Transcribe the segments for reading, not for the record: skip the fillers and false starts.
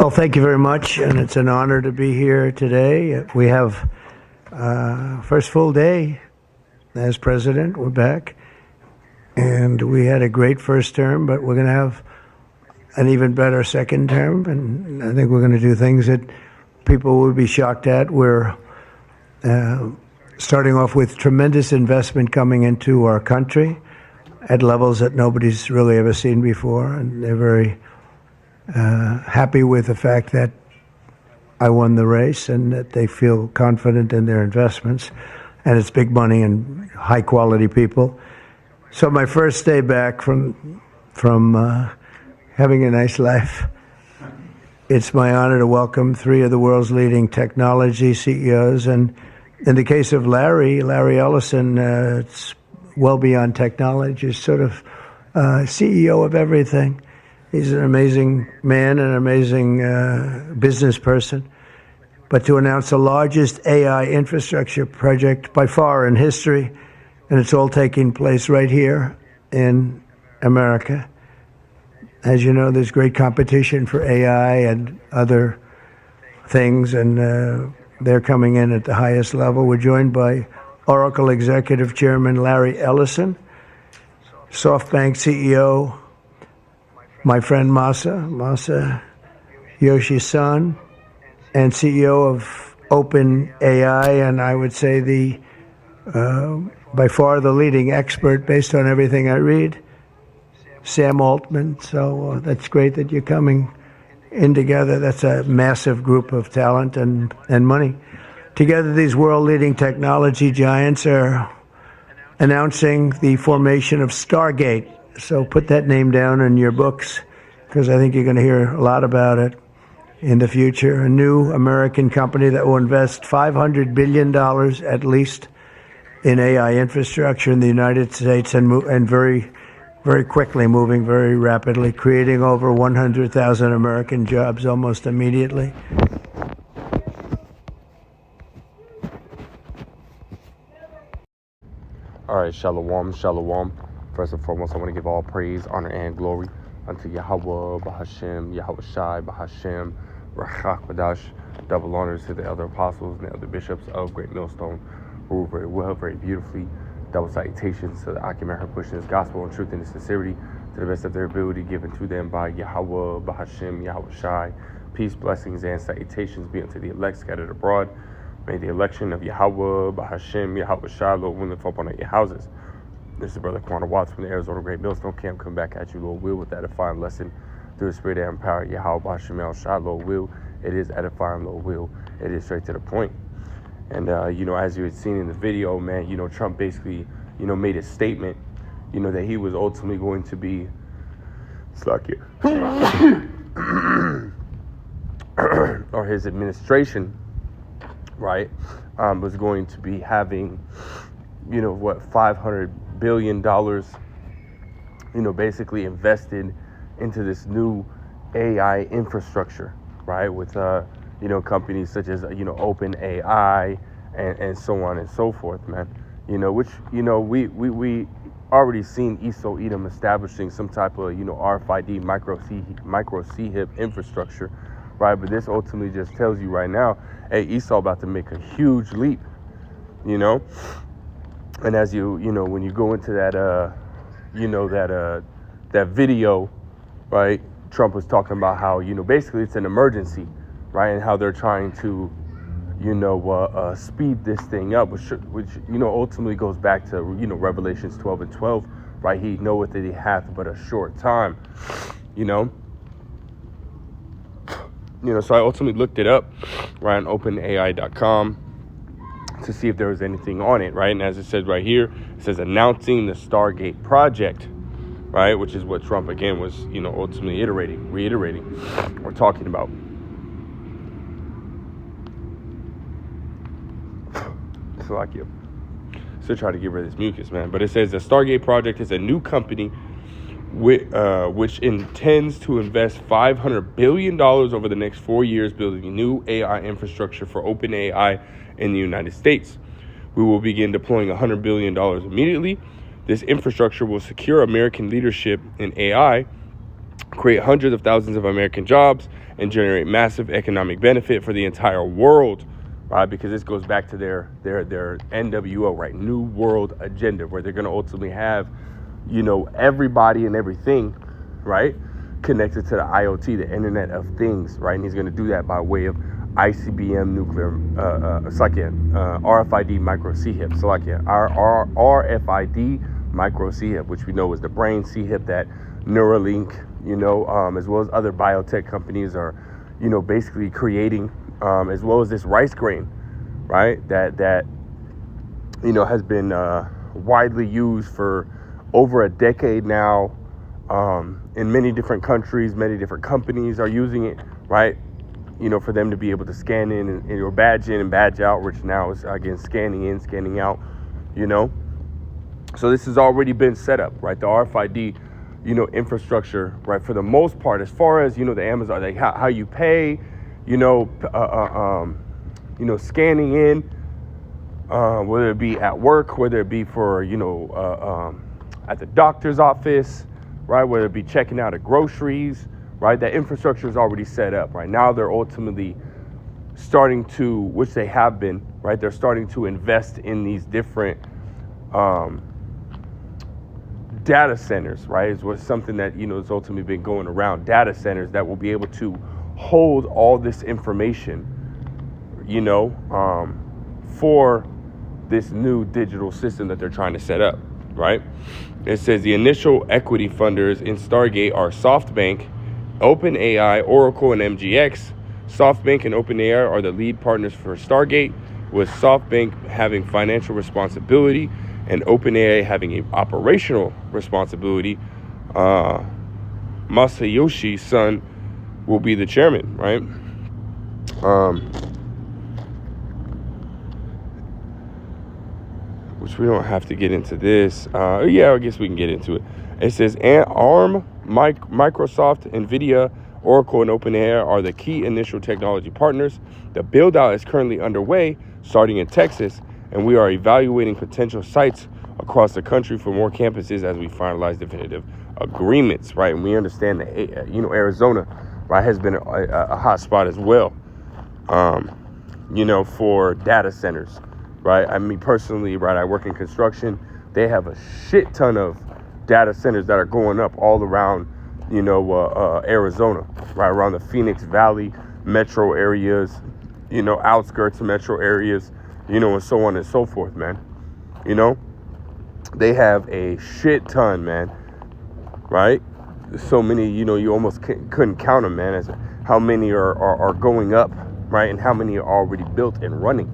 Well, thank you very much, and it's an honor to be here today. We have first full day as president. We're back, and we had a great first term, but we're going to have an even better second term, and I think we're going to do things that people will be shocked at. We're starting off with tremendous investment coming into our country at levels that nobody's really ever seen before, and they're very happy with the fact that I won the race and that they feel confident in their investments, and it's big money and high quality people. So my first day back from having a nice life, it's my honor to welcome three of the world's leading technology CEOs, and in the case of Larry Ellison, it's well beyond technology. He's sort of CEO of everything. He's an amazing man, an amazing business person. But to announce the largest AI infrastructure project by far in history, and it's all taking place right here in America. As you know, there's great competition for AI and other things, and they're coming in at the highest level. We're joined by Oracle Executive Chairman Larry Ellison, SoftBank CEO, my friend Masa Yoshi-san, and CEO of OpenAI, and I would say the by far the leading expert based on everything I read, Sam Altman. So that's great that you're coming in together. That's a massive group of talent and money. Together, these world-leading technology giants are announcing the formation of Stargate. So put that name down in your books, because I think you're going to hear a lot about it in the future. A new American company that will invest $500 billion at least in AI infrastructure in the United States, and very, very quickly, moving very rapidly, creating over 100,000 American jobs almost immediately. All right, shalom, shalom. First and foremost, I want to give all praise, honor, and glory unto Yahweh, Bahashem, Yahweh Shai, Bahashem, Rachak, double honors to the elder apostles and the elder bishops of Great Millstone, who rule very well, very beautifully. Double salutations to the Akim who pushing this gospel in truth and in sincerity to the best of their ability, given to them by Yahweh, Bahashem, Yahweh Shai. Peace, blessings, and salutations be unto the elect scattered abroad. May the election of Yahweh, Bahashem, Yahweh Shai, Lord, willing, fall upon your houses. This is Brother Quanah Watts from the Arizona Great Millstone Camp. Come back at you, Lord will, with that edifying lesson through the Spirit and power. Yahweh, Bahashem, Yahweh Shai, Lord will. It is edifying, Lord will. It is straight to the point. And, as you had seen in the video, man, Trump basically, made a statement, that he was ultimately going to be, or his administration, right, was going to be having, $500 billion, basically invested into this new AI infrastructure, right, with, companies such as, OpenAI and so on and so forth, man, which, we already seen Esau Edom establishing some type of, RFID micro C-HIP infrastructure, right? But this ultimately just tells you right now, hey, Esau about to make a huge leap, and as when you go into that, that video, right? Trump was talking about how, basically it's an emergency, right? And how they're trying to, speed this thing up, which ultimately goes back to, Revelations 12 and 12, right? He knoweth that he hath but a short time, so I ultimately looked it up, right, on OpenAI.com to see if there was anything on it, right? And as it says right here, it says announcing the Stargate project, right? Which is what Trump, again, was, ultimately reiterating, or talking about. So like you still try to get rid of this mucus, man. But it says the Stargate project is a new company which intends to invest $500 billion over the next 4 years building a new AI infrastructure for OpenAI in the United States. We will begin deploying $100 billion immediately. This infrastructure will secure American leadership in AI, create hundreds of thousands of American jobs, and generate massive economic benefit for the entire world, right? Because this goes back to their NWO, right? New World Agenda, where they're going to ultimately have, everybody and everything, right, connected to the IoT, the Internet of Things, right? And he's going to do that by way of ICBM nuclear, RFID micro CHIP, RFID micro CHIP, which we know is the brain CHIP that Neuralink, as well as other biotech companies are, basically creating, as well as this rice grain, right? That has been widely used for over a decade now. In many different countries, many different companies are using it, right? For them to be able to scan in or badge in and badge out, which now is, again, scanning in, scanning out, So this has already been set up, right? The RFID, infrastructure, right? For the most part, as far as, the Amazon, like how you pay, scanning in, whether it be at work, whether it be for, at the doctor's office, right? Whether it be checking out at groceries, right? That infrastructure is already set up, right? Now they're ultimately starting to, which they have been, right? They're starting to invest in these different data centers, right? Is what something that, has ultimately been going around. Data centers that will be able to hold all this information, for this new digital system that they're trying to set up, right? It says the initial equity funders in Stargate are SoftBank, OpenAI, Oracle, and MGX. SoftBank and OpenAI are the lead partners for Stargate, with SoftBank having financial responsibility and OpenAI having an operational responsibility. Masayoshi Son will be the chairman, right? Which we don't have to get into this. Yeah, I guess we can get into it. It says ARM, Microsoft, NVIDIA, Oracle, and OpenAI are the key initial technology partners. The build-out is currently underway, starting in Texas, and we are evaluating potential sites across the country for more campuses as we finalize definitive agreements, right? And we understand that, Arizona, right, has been a hot spot as well, for data centers, right? I mean, personally, right, I work in construction. They have a shit ton of data centers that are going up all around, Arizona, right, around the Phoenix Valley metro areas, outskirts of metro areas, and so on and so forth, man. They have a shit ton, man, right? So many, you almost couldn't count them, man, as how many are going up, right, and how many are already built and running,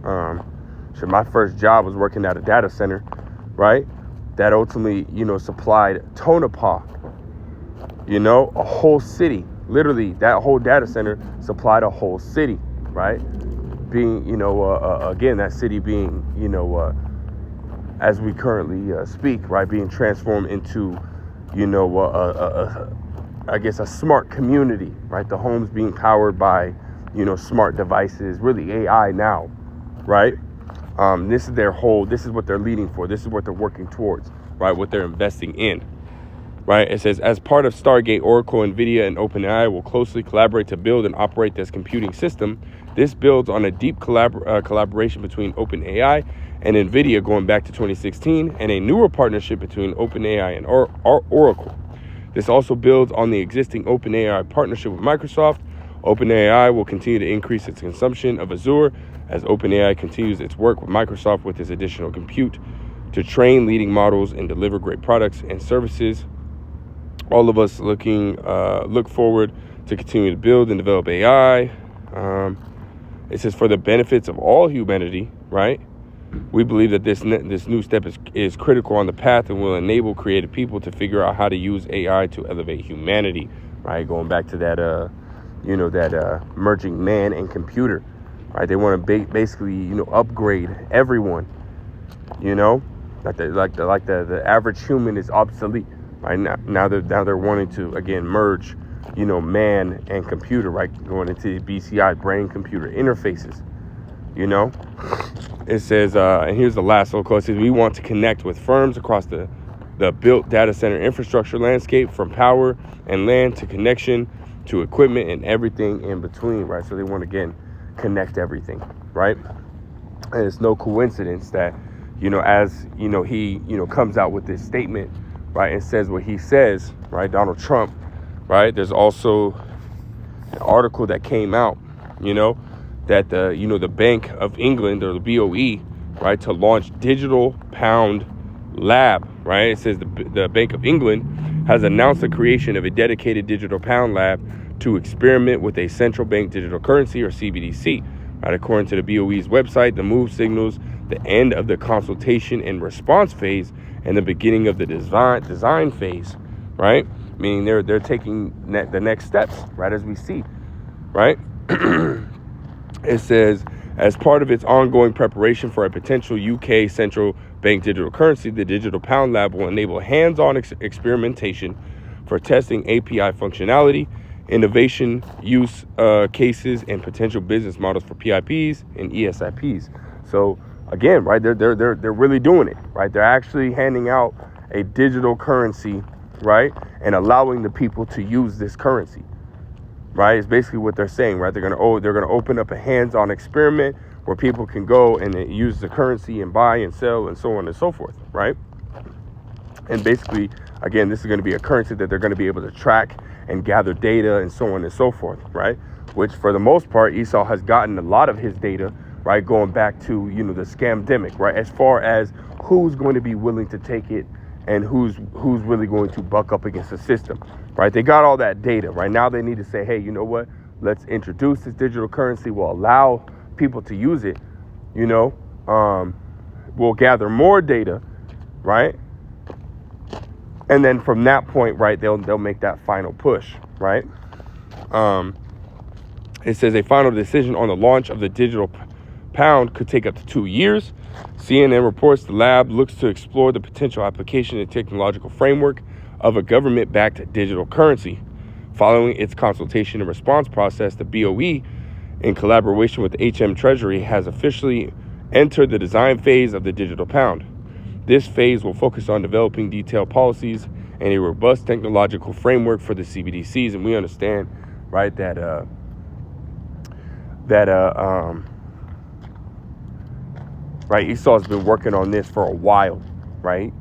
So my first job was working at a data center, right, that ultimately, supplied Tonopah, a whole city. Literally, that whole data center supplied a whole city, right? Being, again, that city being, as we currently speak, right, being transformed into, I guess a smart community, right? The homes being powered by, smart devices, really AI now, right? This is what they're leading for. This is what they're working towards, right? What they're investing in, right? It says, as part of Stargate, Oracle, NVIDIA, and OpenAI will closely collaborate to build and operate this computing system. This builds on a deep collaboration between OpenAI and NVIDIA going back to 2016, and a newer partnership between OpenAI and Oracle. This also builds on the existing OpenAI partnership with Microsoft. OpenAI will continue to increase its consumption of Azure as OpenAI continues its work with Microsoft with its additional compute to train leading models and deliver great products and services. All of us look forward to continue to build and develop AI. It says for the benefits of all humanity, right? We believe that this new step is critical on the path and will enable creative people to figure out how to use AI to elevate humanity, right? Going back to that, merging man and computer, right? They want to basically, upgrade everyone, like the average human is obsolete, right? Now they're wanting to again merge, man and computer, right? Going into BCI, brain computer interfaces, It says, and here's the last little quote. It says, we want to connect with firms across the the built data center infrastructure landscape, from power and land to connection to equipment and everything in between, right? So they want to, again, connect everything, right? And it's no coincidence that, as, he, comes out with this statement, right, and says what he says, right, Donald Trump, right? There's also an article that came out, that the Bank of England, or the B.o.E, right, to launch digital pound lab, right? It says the Bank of England has announced the creation of a dedicated digital pound lab to experiment with a central bank digital currency, or CBDC. Right, according to the B.o.E.'s website, the move signals the end of the consultation and response phase and the beginning of the design phase, right? Meaning they're taking the next steps, right, as we see, right? It says, as part of its ongoing preparation for a potential UK central bank digital currency, the Digital Pound Lab will enable hands-on experimentation for testing API functionality, innovation use cases, and potential business models for PIPs and ESIPs. So again, right, they're really doing it, right? They're actually handing out a digital currency, right, and allowing the people to use this currency, right? It's basically what they're saying, right? They're gonna open up a hands-on experiment where people can go and use the currency and buy and sell and so on and so forth, right? And basically, again, this is going to be a currency that they're going to be able to track and gather data and so on and so forth, right? Which, for the most part, Esau has gotten a lot of his data, right, going back to, the scamdemic, right? As far as who's going to be willing to take it and who's really going to buck up against the system, right? They got all that data, right? Now they need to say, hey, you know what? Let's introduce this digital currency. We'll allow people to use it, we'll gather more data, right? And then from that point, right, they'll make that final push, right? It says a final decision on the launch of the digital pound could take up to 2 years. CNN reports the lab looks to explore the potential application and technological framework of a government-backed digital currency. Following its consultation and response process, the B.o.E, in collaboration with HM Treasury, has officially entered the design phase of the digital pound. This phase will focus on developing detailed policies and a robust technological framework for the CBDCs. And we understand, right, that Esau's been working on this for a while, right?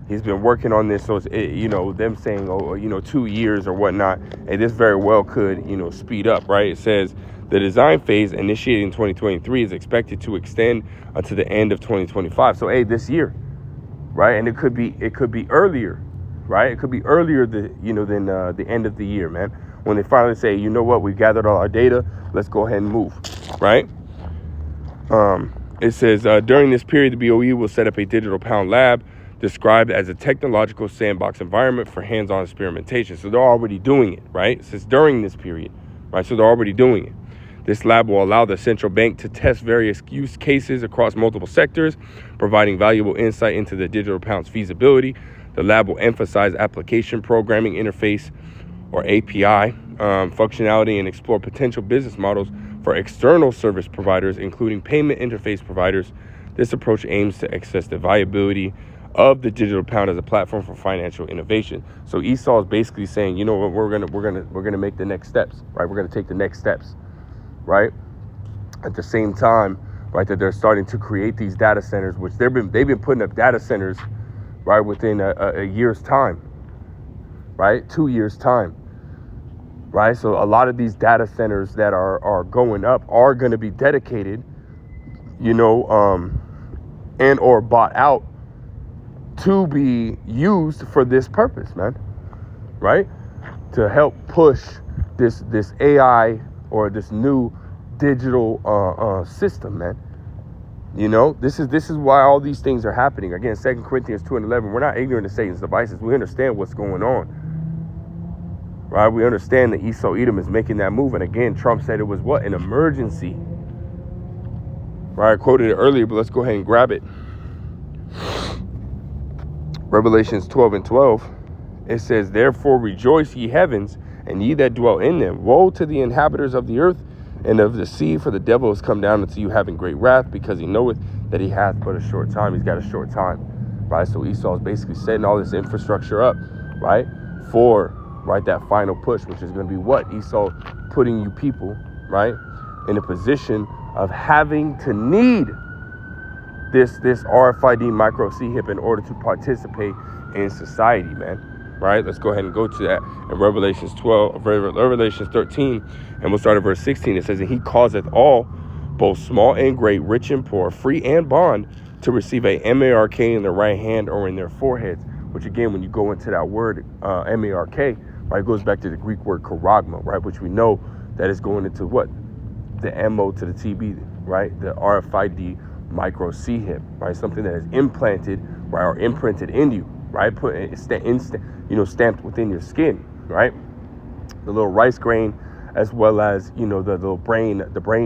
He's been working on this, so it's, them saying, 2 years or whatnot, and this very well could, speed up, right? It says the design phase, initiated in 2023, is expected to extend until the end of 2025. So, this year, right? And it could be earlier, right? It could be earlier than the end of the year, man. When they finally say, you know what, we gathered all our data, let's go ahead and move, right? It says during this period, the B.o.E will set up a digital pound lab described as a technological sandbox environment for hands-on experimentation. So they're already doing it, right? It says during this period, right? So they're already doing it. This lab will allow the central bank to test various use cases across multiple sectors, providing valuable insight into the digital pound's feasibility. The lab will emphasize application programming interface, or API, functionality, and explore potential business models for external service providers, including payment interface providers. This approach aims to assess the viability of the digital pound as a platform for financial innovation. So Esau is basically saying, you know what, we're gonna make the next steps, right? We're gonna take the next steps, right? At the same time, right, that they're starting to create these data centers, which they've been putting up data centers, right, within a year's time, right, 2 years time, right? So a lot of these data centers that are going up are going to be dedicated, and or bought out to be used for this purpose, man, right? To help push this AI or this new digital system, man. This is why all these things are happening. Again, 2 Corinthians 2:11, we're not ignorant of Satan's devices. We understand what's going on, right? We understand that Esau Edom is making that move. And again, Trump said it was what? An emergency, right? I quoted it earlier, but let's go ahead and grab it. Revelations 12:12, it says, therefore rejoice, ye heavens, and ye that dwell in them. Woe to the inhabitants of the earth and of the sea, for the devil is come down unto you having great wrath, because he knoweth that he hath but a short time. He's got a short time, right? So Esau is basically setting all this infrastructure up, right, for, right, that final push, which is going to be what? Esau putting you people, right, in a position of having to need this RFID micro C-hip in order to participate in society, man. Right? Let's go ahead and go to that in Revelations 13, and we'll start at verse 16. It says, and he causeth all, both small and great, rich and poor, free and bond, to receive a MARK in their right hand or in their foreheads. Which again, when you go into that word MARK, right, it goes back to the Greek word charagma, right, which we know that is going into what? The MO to the TB, right? The RFID micro C-hip, right? Something that is implanted, right, or imprinted in you, right? Put stamped within your skin, right? The little rice grain, as well as, the little brain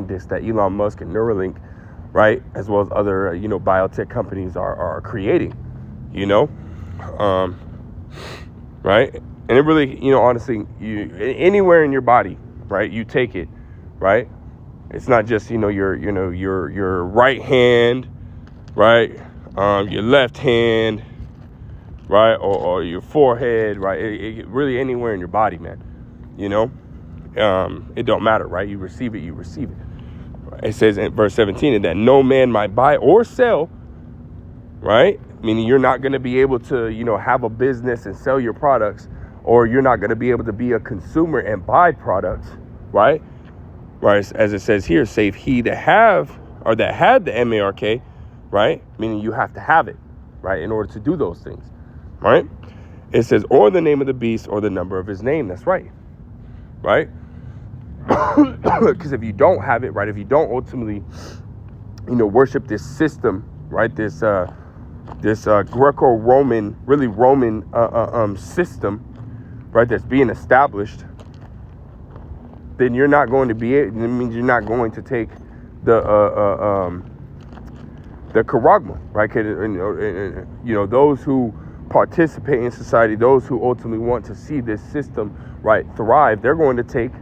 disc that Elon Musk and Neuralink, right, as well as other, biotech companies are creating, right? And it really, honestly, anywhere in your body, right, you take it, right? It's not just, your right hand, right, your left hand, right, or your forehead, right? It really anywhere in your body, man. It don't matter, right? You receive it. It says in verse 17 that no man might buy or sell, right? Meaning you're not going to be able to, have a business and sell your products, or you're not going to be able to be a consumer and buy products, right? Right, as it says here, save he that had the MARK, right? Meaning you have to have it, right, in order to do those things, right? It says, or the name of the beast or the number of his name. That's right, right? Because if you don't have it, right, if you don't ultimately, worship this system, right, this Greco-Roman, really Roman system, right, that's being established, then you're not going to be it. It means you're not going to take the charagma, right? Those who participate in society, those who ultimately want to see this system, right, thrive, they're going to take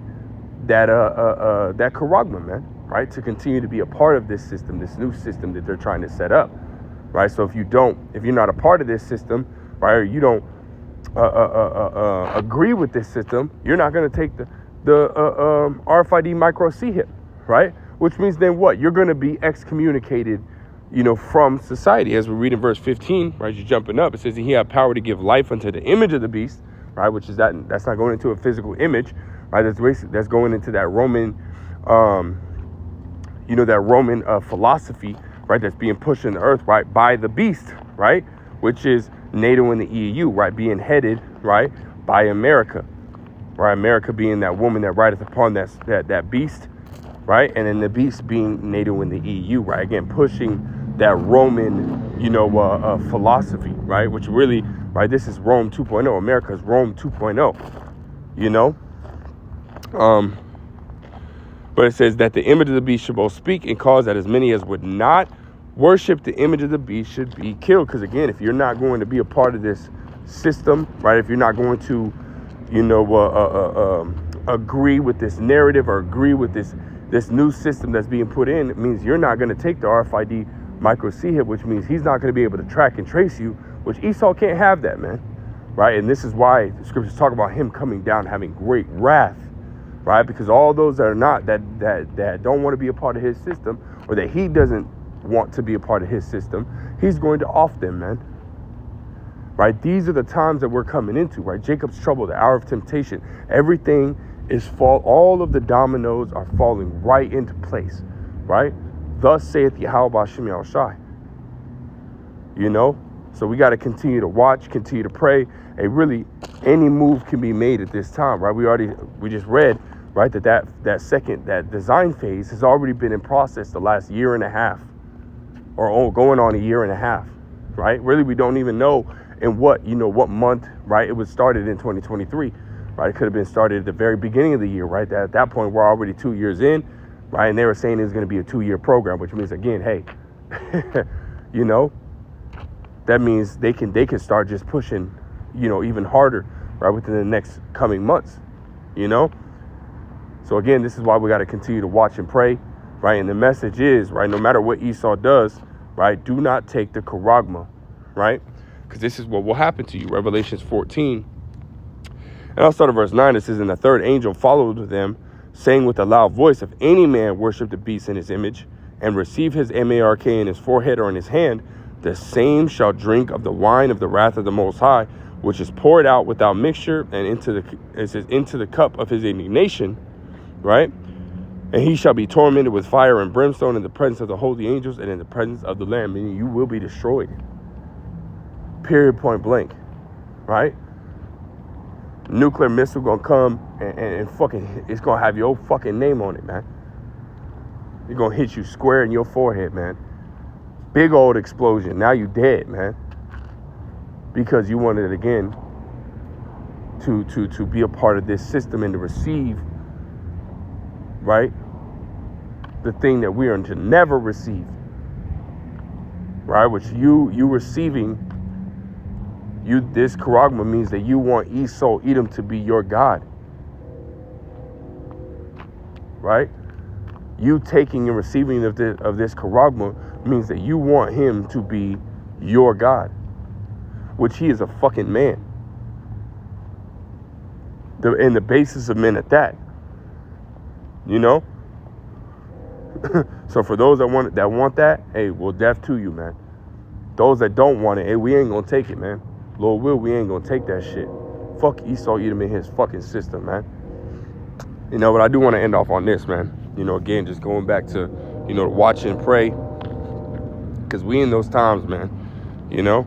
that charagma, man, right, to continue to be a part of this system, this new system that they're trying to set up, right? So if you're not a part of this system, right, or you don't agree with this system, you're not going to take the RFID micro C-hip, right? Which means then what? You're going to be excommunicated, from society. As we read in verse 15, right, you're jumping up. It says he had power to give life unto the image of the beast, right? Which is that's not going into a physical image, right? That's going into that Roman, philosophy, right? That's being pushed in the earth, right, by the beast, right? Which is NATO and the EU, right? Being headed, right, by America. Right, America being that woman that rideth upon that beast, right, and then the beast being NATO and the EU, right, again pushing that Roman, philosophy, right, which really, right, this is Rome 2.0. America's Rome 2.0, but it says that the image of the beast should both speak and cause that as many as would not worship the image of the beast should be killed. Because again, if you're not going to be a part of this system, right, if you're not going to agree with this narrative or agree with this new system that's being put in, it means you're not going to take the RFID micro C-hip, which means he's not going to be able to track and trace you, which Esau can't have that, man, right? And this is why the scriptures talk about him coming down having great wrath, right? Because all those that are not, that don't want to be a part of his system, or that he doesn't want to be a part of his system, he's going to off them, man. Right? These are the times that we're coming into, right? Jacob's trouble, the hour of temptation. Everything is all of the dominoes are falling right into place, right? Thus saith Yahweh B'Shem Yahushai. So we got to continue to watch, continue to pray. Really, any move can be made at this time, right? We just read, right, that design phase has already been in process the last year and a half, or going on a year and a half, right? Really, we don't even know in what month, right? It was started in 2023, right? It could have been started at the very beginning of the year, right? At that point, we're already 2 years in, right? And they were saying it's going to be a 2-year program, which means, again, hey, that means they can start just pushing, even harder, right, within the next coming months, So again, this is why we got to continue to watch and pray, right? And the message is, right, no matter what Esau does, right, do not take the charagma, right? because this is what will happen to you. Revelations 14. And I'll start at verse 9. It says, and the third angel followed them, saying with a loud voice, if any man worship the beast in his image, and receive his mark in his forehead or in his hand, the same shall drink of the wine of the wrath of the Most High, which is poured out without mixture, and into the cup of his indignation, right? And he shall be tormented with fire and brimstone in the presence of the holy angels and in the presence of the Lamb. Meaning you will be destroyed. Period, point blank, right? Nuclear missile gonna come and fucking, it's gonna have your fucking name on it, man. It's gonna hit you square in your forehead, man. Big old explosion. Now you dead, man. Because you wanted again to be a part of this system and to receive, right, the thing that we are to never receive, right? Which you receiving, this charagma means that you want Esau, Edom, to be your God, right? You taking and receiving of this charagma means that you want him to be your God, which he is a fucking man. And the basis of men at that, you know. So for those that want that, hey, well, death to you, man. Those that don't want it, hey, we ain't gonna take it, man. Lord will, we ain't gonna take that shit. Fuck Esau, Edom in his fucking system, man. You know, but I do want to end off on this, man. You know, again, just going back to, you know, watch and pray, because we in those times, man. You know,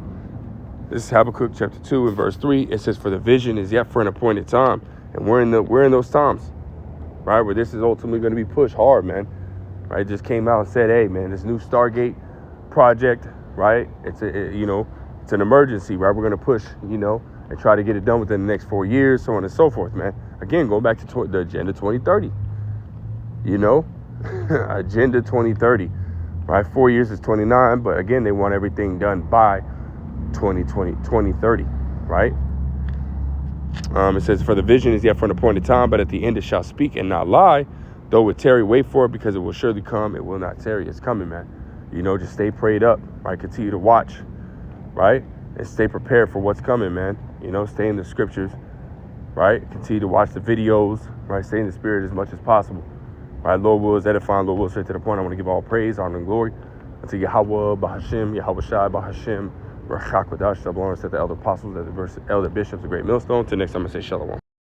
this is Habakkuk chapter 2 and verse 3. It says, for the vision is yet for an appointed time. And we're in those times, right, where this is ultimately going to be pushed hard, man. Right, it just came out and said, hey, man, this new Stargate project, right, it's an emergency, right? We're going to push, you know, and try to get it done within the next 4 years, so on and so forth, man. Again, going back to the Agenda 2030, you know, Agenda 2030, right? 4 years is 29, but again, they want everything done by 2030, right? It says, for the vision is yet for an appointed time, but at the end it shall speak and not lie. Though it tarry, wait for it, because it will surely come. It will not tarry. It's coming, man. You know, just stay prayed up, right? Continue to watch, right? And stay prepared for what's coming, man. You know, stay in the scriptures, right? Continue to watch the videos, right? Stay in the spirit as much as possible, right? Lord will is edifying. Lord will straight to the point. I want to give all praise, honor, and glory unto Yahweh, Bahashim, Yahweh Shai, Bahashim, Rachak Wadash, double honors to the elder apostles, elder bishops, the great millstone. Till next time, I say Shalom.